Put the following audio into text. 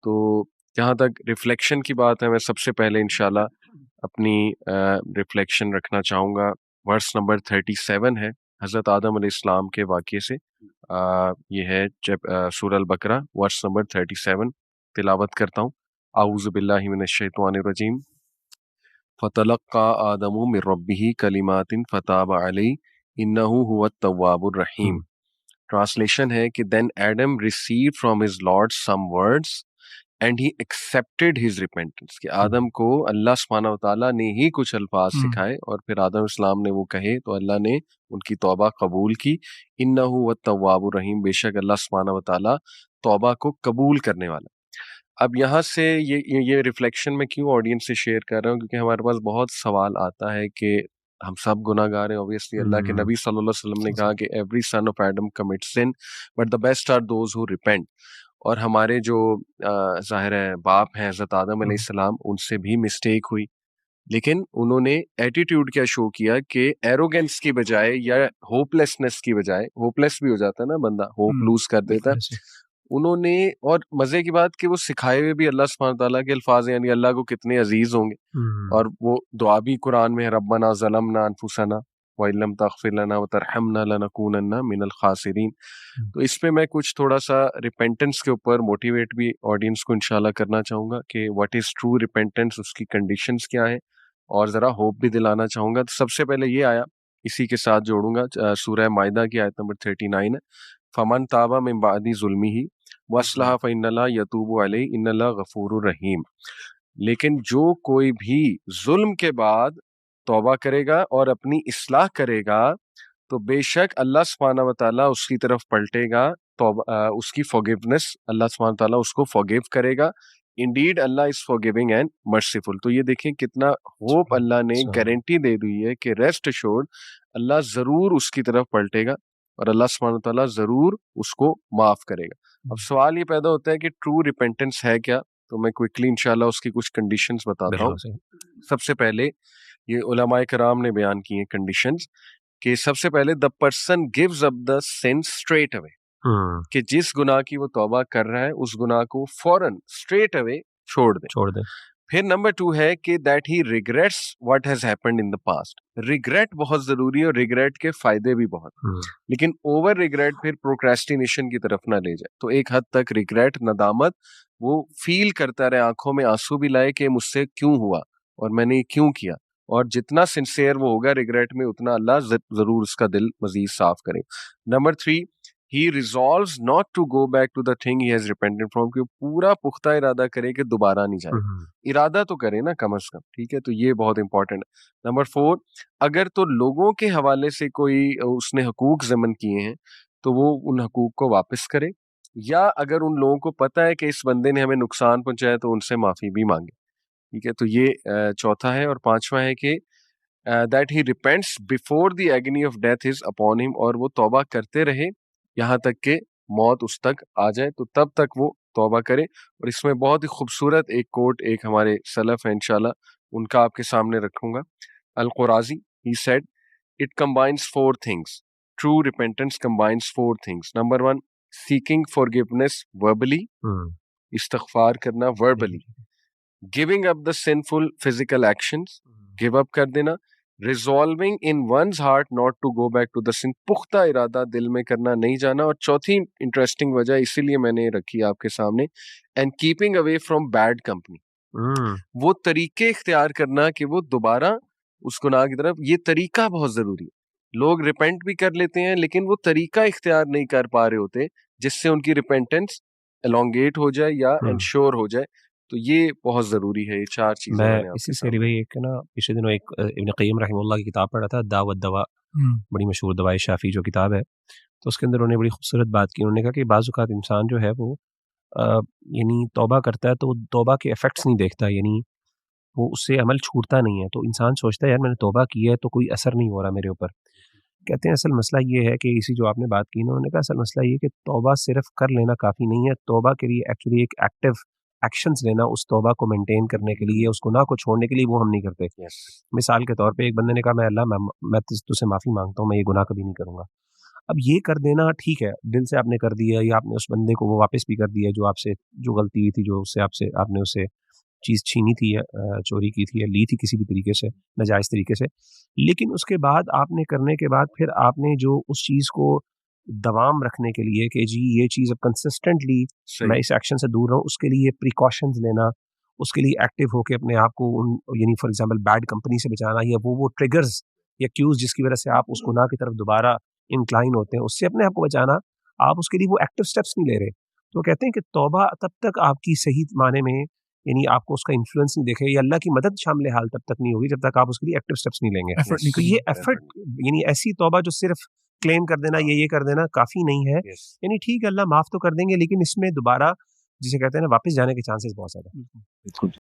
तो जहाँ तक रिफ्लेक्शन की बात है, मैं सबसे पहले इंशाल्लाह अपनी रिफ्लेक्शन रखना चाहूँगा। वर्स नंबर 37 है हज़रत आदम अलैहिस्सलाम के वाक़ये से। ये है सूरह अल बकरा वर्स नंबर 37, तिलावत करता हूँ। आऊज़ु बिल्लाहि मिनश शैतानिर रजीम। फ़तलक़्क़ा आदमु मिर रब्बिही कलिमातिन फ़ताब अलैहि इन्नहु हुवत तव्वाबुर रहीम। ट्रांसलेशन है कि then Adam receive from his lord some words and he accepted his repentance, कि आदम को अल्लाह सुब्हानहू व तआला ने ही कुछ अल्फाज सिखाए और फिर आदम इस्लाम ने वो कहे तो अल्लाह ने उनकी तौबा कबूल की। इन्नहु हुवत तव्वाबुर रहीम, बेशक अल्लाह सुब्हानहू व तआला तौबा को कबूल करने वाला। अब यहाँ से ये रिफ्लेक्शन में क्यों ऑडियंस से शेयर कर रहा हूँ, क्योंकि हमारे पास बहुत सवाल आता है कि हम सब गुनाहगार हैं। ऑब्वियसली अल्लाह के नबी सल्लल्लाहु अलैहि वसल्लम ने कहा कि every son of Adam commits sin but the best are those who repent. और हमारे जो ज़ाहिर है बाप हैं हज़रत आदम अलैहिस्सलाम, उनसे भी मिस्टेक हुई, लेकिन उन्होंने एटीट्यूड क्या शो किया कि एरोगेंस की बजाय या होपलेसनेस की बजाय, होपलेस भी हो जाता है ना बंदा, होप लूज कर देता है, उन्होंने, और मजे की बात कि वो सिखाए हुए भी अल्लाह सुब्हानहू तआला के अल्फाज, यानी अल्लाह को कितने अजीज होंगे। और वो दुआ भी कुरान में है, रब्बना ज़लमना अनफुसना व इल्लम तग़फिर लना व तरहमना लनकूनन्ना मिनल खासिरीन। तो इसमें मैं कुछ थोड़ा सा रिपेंटेंस के ऊपर मोटिवेट भी ऑडियंस को इंशाल्लाह करना चाहूँगा कि व्हाट इज़ ट्रू रिपेंटेंस, उसकी कंडीशंस क्या है, और ज़रा होप भी दिलाना चाहूँगा। तो सबसे पहले ये आया, इसी के साथ जोड़ूंगा, सूरह माइदा की आयत नंबर 39 है, फमन ताबा मिन बादी ज़ुल्मिही वस्लहा फ़इन्नल्लाह यतूबु अलैहि इन्नल्लाह गफूरुर रहीम। लेकिन जो कोई भी जुल्म के बाद तौबा करेगा और अपनी इस्लाह करेगा तो बेशक अल्लाह सुब्हानहू व तआला उसकी तरफ पलटेगा, तौबा उसकी फॉरगिवनेस, अल्लाह सुब्हानहू व तआला उसको फॉरगिव करेगा। Indeed Allah is forgiving and merciful. तो ये देखें कितना होप अल्लाह ने गारंटी दे दी है कि रेस्ट एश्योर्ड अल्लाह जरूर उसकी तरफ पलटेगा और अल्लाह सुब्हानहू व तआला जरूर उसको माफ करेगा। अब सवाल ये पैदा होता है कि ट्रू रिपेंटेंस है क्या, तो मैं क्विकली इंशाल्लाह उसकी कुछ कंडीशंस बताता हूँ। सबसे पहले ये उलमाए कराम ने बयान की हैं कंडीशंस, कि सबसे पहले the person gives up the sin straight away, कि जिस गुनाह की वो तौबा कर रहा है उस गुनाह को फौरन स्ट्रेट अवे छोड़ दे। फिर नंबर 2 है कि that he regrets what has happened in the past. Regret बहुत जरूरी है और रिग्रेट के फायदे भी बहुत, लेकिन ओवर रिग्रेट फिर प्रोक्रेस्टिनेशन की तरफ ना ले जाए। तो एक हद तक रिग्रेट, नदामत, वो फील करता रहे, आंखों में आंसू भी लाए कि मुझसे क्यों हुआ और मैंने क्यों किया, और जितना सिंसियर वो होगा रिग्रेट में उतना अल्लाह जरूर उसका दिल मजीद साफ करे। Number 3, he resolves not to go back to the thing he has repented from, कि पूरा पुख्ता इरादा करे कि दोबारा नहीं जाएगा। इरादा तो करे ना कम से कम, ठीक है, तो ये बहुत इंपॉर्टेंट है। नंबर 4, अगर तो लोगों के हवाले से कोई उसने हकूक ज़मन किए हैं तो वो उन हकूक को वापस करे, या अगर उन लोगों को पता है कि इस बंदे ने हमें नुकसान पहुंचाया तो उनसे माफी भी मांगे, ठीक है। तो ये चौथा है। और पांचवा है कि that he repents before the agony of death is upon him, और वो तौबा करते रहे यहाँ तक कि मौत उस तक आ जाए, तो तब तक वो तौबा करे। और इसमें बहुत ही खूबसूरत एक कोट एक हमारे सलफ है, इंशाल्लाह उनका आपके सामने रखूंगा। अल क़ुराज़ी, he said it combines 4 things, true repentance combines 4 things. Number 1, seeking forgiveness verbally, इस्तग़फ़ार करना verbally, giving up the sinful physical actions, give up कर देना, resolving in one's heart not to go back to the sin, पुख्ता इरादा दिल में करना, नहीं जाना। और चौथी इंटरेस्टिंग वजह इसीलिए मैंने रखी आपके सामने, and keeping away from bad company, वो तरीके इख्तियार करना कि वो दोबारा उस गुनाह की तरफ, ये तरीका बहुत जरूरी है। लोग रिपेंट भी कर लेते हैं लेकिन वो तरीका इख्तियार नहीं कर पा रहे होते जिससे उनकी रिपेंटेंस एलोंगेट हो जाए या इंश्योर हो जाए। तो ये बहुत ज़रूरी है, ये 4 चीज़ें मैं इसी से भाई एक ना पिछले दिनों एक इब्न क़य्यिम रहमतुल्लाह की किताब पढ़ा था, दावत दवा, बड़ी मशहूर दवाए शाफ़ी जो किताब है, तो उसके अंदर उन्होंने बड़ी खूबसूरत बात की। उन्होंने कहा कि बाज़ औक़ात इंसान जो है वो यानी तौबा करता है तो तौबा के इफ़ेक्ट्स नहीं देखता, यानी वो उससे अमल छूटता नहीं है। तो इंसान सोचता है यार मैंने तौबा की है तो कोई असर नहीं हो रहा मेरे ऊपर। कहते हैं असल मसला ये है कि इसी जो आपने बात की ना, उन्होंने कहा असल मसला ये है कि तौबा सिर्फ कर लेना काफ़ी नहीं है, तौबा के लिए एक्चुअली एक एक्टिव एक्शंस लेना उस तौबा को मेंटेन करने के लिए, उस गुनाह को छोड़ने के लिए, वो हम नहीं करते। मिसाल के तौर पे एक बंदे ने कहा मैं अल्लाह मैं तुझसे माफ़ी मांगता हूँ, मैं ये गुनाह कभी नहीं करूँगा। अब ये कर देना ठीक है, दिल से आपने कर दिया या आपने उस बंदे को वो वापस भी कर दिया जो आपसे जो गलती हुई थी, जो उससे आपसे आपने उससे चीज़ छीनी थी या चोरी की थी या ली थी किसी भी तरीके से, नाजायज़ तरीके से। लेकिन उसके बाद आपने करने के बाद फिर आपने जो उस चीज़ को दवाम रखने के लिए कि जी ये चीज़ अब कंसिस्टेंटली मैं इस एक्शन से दूर रहूँ, उसके लिए प्रिकॉशंस लेना, उसके लिए एक्टिव होके अपने आप को उन यानी फॉर एग्जांपल बैड कंपनी से बचाना या वो ट्रिगर्स या क्यूज जिसकी वजह से आप उस गुनाह की तरफ दोबारा इंक्लाइन होते हैं, उससे अपने आप को बचाना, आप उसके लिए वो एक्टिव स्टेप्स नहीं ले रहे। तो कहते हैं कि तौबा तब तक आपकी सही माने में यानी आपको उसका इन्फ्लुएंस नहीं देखे या अल्लाह की मदद शामिल हाल तब तक नहीं होगी जब तक आप उसके लिए एक्टिव स्टेप्स नहीं लेंगे। तो ये एफर्ट यानी ऐसी तौबा जो सिर्फ क्लेम कर देना ये कर देना काफ़ी नहीं है। यानी ठीक है अल्लाह माफ़ तो कर देंगे लेकिन इसमें दोबारा जिसे कहते हैं ना वापस जाने के चांसेस बहुत ज़्यादा।